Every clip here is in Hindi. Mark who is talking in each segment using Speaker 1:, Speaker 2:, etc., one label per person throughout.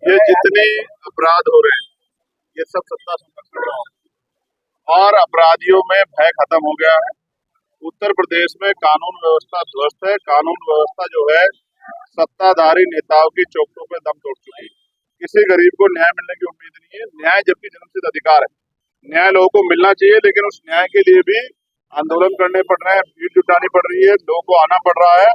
Speaker 1: ये जितने अपराध हो रहे हैं ये सब सत्ता संरक्षण में हो और अपराधियों में भय खत्म हो गया है। उत्तर प्रदेश में कानून व्यवस्था ध्वस्त है। कानून व्यवस्था जो है सत्ताधारी नेताओं की चौखटों पे दम तोड़ चुकी है। किसी गरीब को न्याय मिलने की उम्मीद नहीं है। न्याय जबकि जन्मसिद्ध अधिकार है, न्याय लोगों को मिलना चाहिए, लेकिन उस न्याय के लिए भी आंदोलन करने पड़ रहे हैं, भीड़ जुटानी पड़ रही है, लोगों को आना पड़ रहा है।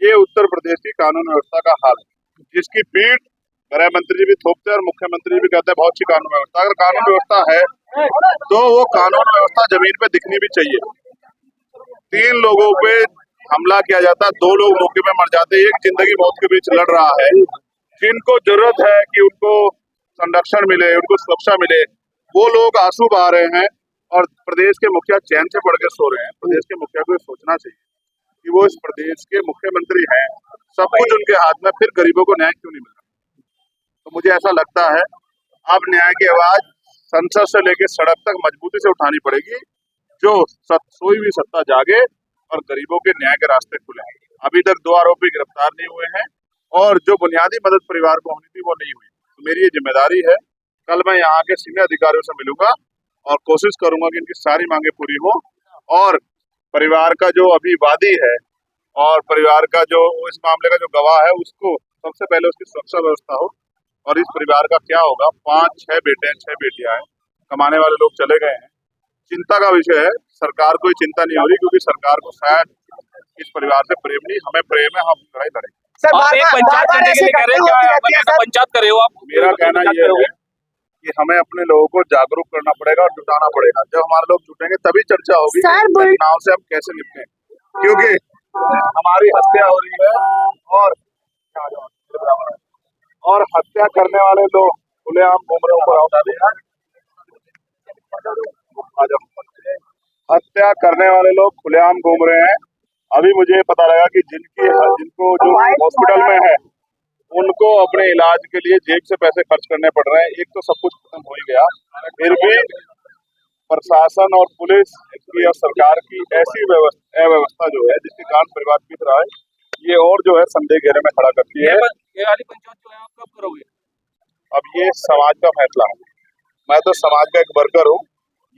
Speaker 1: ये उत्तर प्रदेश की कानून व्यवस्था का हाल है, जिसकी पीठ गृह मंत्री जी भी थोपते हैं और मुख्यमंत्री भी कहते हैं बहुत अच्छी कानून व्यवस्था। अगर कानून व्यवस्था है तो वो कानून व्यवस्था जमीन पे दिखनी भी चाहिए। 3 लोगों पे हमला किया जाता, 2 लोग मौके पे मर जाते, एक जिंदगी मौत के बीच लड़ रहा है। जिनको जरूरत है कि उनको संरक्षण मिले, उनको सुरक्षा मिले, वो लोग आंसू बहा रहे हैं और प्रदेश के मुखिया चैन से पड़ के सो रहे हैं। प्रदेश के मुखिया को सोचना चाहिए कि वो इस प्रदेश के मुख्यमंत्री हैं, सब कुछ उनके हाथ में, फिर गरीबों को न्याय क्यों नहीं मिल रहा। तो मुझे ऐसा लगता है अब न्याय की आवाज संसद से लेकर सड़क तक मजबूती से उठानी पड़ेगी, जो सोई हुई सत्ता जागे और गरीबों के न्याय के रास्ते खुले। अभी तक 2 आरोपी गिरफ्तार नहीं हुए हैं और जो बुनियादी मदद परिवार को होनी थी वो नहीं हुई। तो मेरी ये जिम्मेदारी है, कल मैं यहाँ के सीनियर अधिकारियों से मिलूंगा और कोशिश करूंगा कि इनकी सारी मांगे पूरी हो और परिवार का जो अभी वादी है और परिवार का जो इस मामले का जो गवाह है उसको सबसे पहले उसकी सुरक्षा व्यवस्था हो। और इस परिवार का क्या होगा, 5-6 बेटे हैं, 6 बेटियां हैं, कमाने वाले लोग चले गए हैं। चिंता का विषय है, सरकार को चिंता नहीं हो रही क्योंकि सरकार को शायद इस परिवार से प्रेम नहीं, हमें प्रेम है, हम लड़ाई लड़ेंगे।
Speaker 2: सर, आप एक पंचायत करने के लिए कह रहे हैं, क्या पंचायत कर रहे हो आप?
Speaker 1: मेरा कहना यह है कि हमें अपने लोगों को जागरूक करना पड़ेगा और जुटाना पड़ेगा। जब हमारे लोग जुटेंगे तभी चर्चा होगी घटनाओं से हम कैसे निपटें, क्योंकि हमारी हत्या हो रही है और हत्या करने वाले लोग खुलेआम घूम रहे ऊपर। हत्या करने वाले लोग खुलेआम घूम रहे हैं। अभी मुझे पता लगा कि जिनको जो हॉस्पिटल में है उनको अपने इलाज के लिए जेब से पैसे खर्च करने पड़ रहे हैं। एक तो सब कुछ खत्म हो ही गया, फिर भी प्रशासन और पुलिस की और सरकार की ऐसी अव्यवस्था जो है जिसके कारण परिवार पीट रहा है, ये और जो है संदेह घेरे में खड़ा करती है।
Speaker 2: ये वाली पंचायत जो है आप कब करोगे?
Speaker 1: अब ये समाज का फैसला है। मैं तो समाज का एक वर्कर हूँ,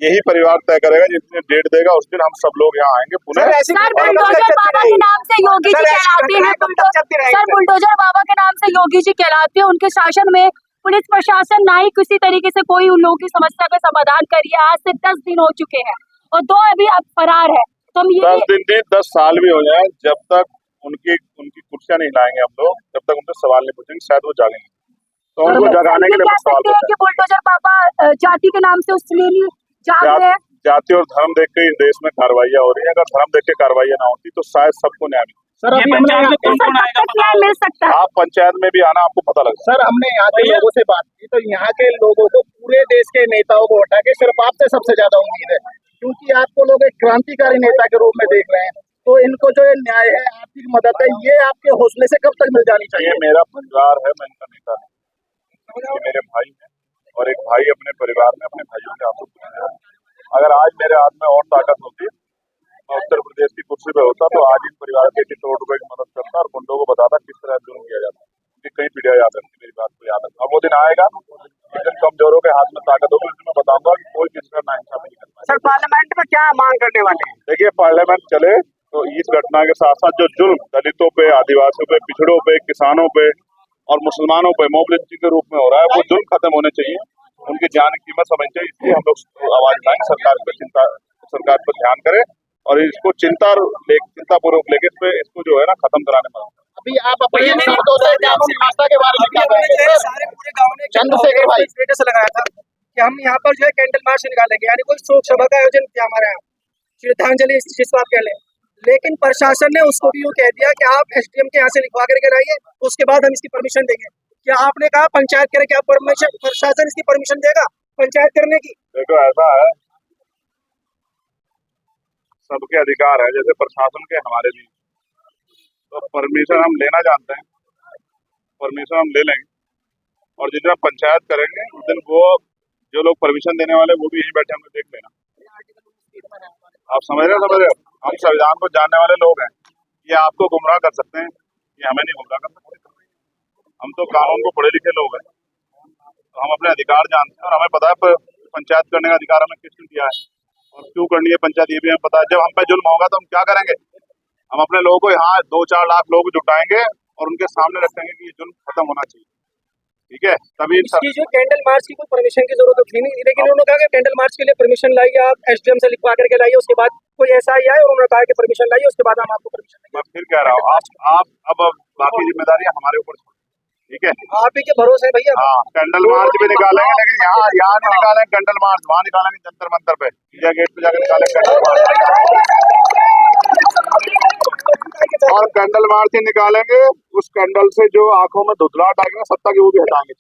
Speaker 1: यही परिवार तय करेगा। जिस दिन डेट देगा उस दिन हम सब लोग यहाँ आएंगे पुनः।
Speaker 3: सर, बुलडोजर बाबा के नाम से योगी जी कहलाते हैं। सर, बुलडोजर बाबा के नाम से योगी जी कहलाते हैं। उनके शासन में पुलिस प्रशासन ना ही किसी तरीके से कोई उन लोगों की समस्या का समाधान करिए। आज से 10 दिन हो चुके हैं और 2 अभी अब फरार है। तो हम ये
Speaker 1: 10 दिन 10 साल भी हो जाए, जब तक उनकी कुर्सियां नहीं हिलाएंगे हम लोग, जब तक उनसे सवाल नहीं पूछेंगे, शायद वो जागेंगे। तो उनको जगाने के लिए सवाल
Speaker 3: है कि बुलडोजर बाबा जाति के नाम से उसने जाग रहे हैं।
Speaker 1: जाति और धर्म देख के इस देश में कार्रवाइयां हो रही है। अगर धर्म देख के कार्रवाइयां ना होती तो शायद सबको न्याय मिलता।
Speaker 2: सर, अभी पंचायत में कौन आएगा
Speaker 3: न्याय मिल सकता है?
Speaker 1: आप पंचायत में भी आना, आपको पता लगेगा।
Speaker 4: सर, हमने यहाँ के लोगों से बात की तो यहाँ के लोगों को पूरे देश के नेताओं को हटा के सिर्फ आपसे सबसे ज्यादा उम्मीद है, क्योंकि आपको लोग एक क्रांतिकारी नेता के रूप में देख रहे हैं। तो इनको जो न्याय है, आर्थिक मदद है, ये आपके हौसले से कब तक मिल जानी चाहिए?
Speaker 1: मेरा परिवार है, मैं इनका नेता नहीं। ये मेरे भाई है और एक भाई अपने परिवार में अपने भाइयों के आंसू। अगर आज मेरे हाथ में और ताकत होती, मैं उत्तर प्रदेश की कुर्सी पे होता तो आज इन परिवार के 1 करोड़ रुपए की मदद करता और गुंडों को बताता किस तरह जुर्म किया जाता है। कई पीढ़ियां याद रखती, मेरी बात को याद रखता। अब वो दिन आएगा जिन कमजोरों के हाथ में ताकत होगी, मैं बताऊंगा कि कोई किसी का नाइंसाफी नहीं करता।
Speaker 4: सर, पार्लियामेंट में क्या मांग करने वाले हैं?
Speaker 1: देखिए, पार्लियामेंट चले तो इस घटना के साथ साथ जो जुल्म दलितों पे, आदिवासियों पे, पिछड़ों पे, किसानों पे और मुसलमानों पे मॉब लिंचिंग के रूप में हो रहा है, वो जुल्म खत्म होने चाहिए। उनकी जान की कीमत समझनी चाहिए। इसलिए हम लोग आवाज उठाएंगे, सरकार पर ध्यान करे और इसको चिंतापूर्वक लेके इसको जो है ना खत्म कराने में।
Speaker 4: अभी आप अपने शब्दों से कानून व्यवस्था के बारे में क्या कहेंगे?
Speaker 2: सारे पूरे गांव ने
Speaker 4: चंद्रशेखर भाई
Speaker 2: स्टेटस लगाया था कि हम यहाँ पर जो है कैंडल मार्च निकालेंगे, यानी कोई शोक सभा का आयोजन किया हमारे यहाँ, श्रद्धांजलि जिसको आप कह लें। लेकिन प्रशासन ने उसको भी यूँ कह दिया कि आप SDM के यहाँ से लिखवा करके लाइए, उसके बाद हम इसकी परमिशन देंगे। क्या आपने कहा पंचायत करे, क्या परमिशन प्रशासन इसकी परमिशन देगा पंचायत करने की?
Speaker 1: देखो, ऐसा है, सबके अधिकार है जैसे प्रशासन के हमारे भी। तो परमिशन हम लेना जानते हैं, परमिशन हम ले लेंगे और जिस दिन पंचायत करेंगे उस दिन वो जो लोग परमिशन देने वाले वो भी यहीं बैठे हमको देख लेना। आप समझ रहे हो? हम संविधान को जानने वाले लोग हैं। ये आपको गुमराह कर सकते हैं, ये हमें नहीं गुमराह कर सकते। हम तो कानून को पढ़े लिखे लोग हैं, हम अपने अधिकार जानते हैं और हमें पता है पंचायत करने का अधिकार हमें किसने दिया है और क्यों करनी है पंचायत, ये भी हमें पता है। जब हम पे जुल्म होगा तो हम क्या करेंगे, हम अपने लोगों को यहाँ 2-4 लाख लोग जुटाएंगे और उनके सामने रखेंगे कि ये जुल्म खत्म होना चाहिए, ठीक है। तभी
Speaker 2: इसकी जो कैंडल मार्च की कोई परमिशन की जरूरत थी नहीं, लेकिन उन्होंने कहा कि कैंडल मार्च के लिए परमिशन लाइए, आप एसडीएम से लिखवा करके लाइए, उसके बाद कोई ऐसा ही आए और उन्होंने कहा कि परमिशन लाइए, उसके बाद हम आपको परमिशन देंगे।
Speaker 1: मैं फिर कह रहा हूँ, आप अब बाकी जिम्मेदारियां हमारे ऊपर छोड़, ठीक है।
Speaker 2: आप ही के भरोसे है भैया।
Speaker 1: हाँ, कैंडल मार्च भी निकालेंगे, लेकिन यहाँ नहीं निकालेंगे कैंडल मार्च, वहाँ निकालेंगे जंतर मंतर पे, इंडिया गेट पे जाकर निकालेंगे कैंडल मार्च। और कैंडल मार्च ही निकालेंगे, उस कैंडल से जो आंखों में धुंधलाहट आएगी ना सत्ता की, वो भी हटाएंगे।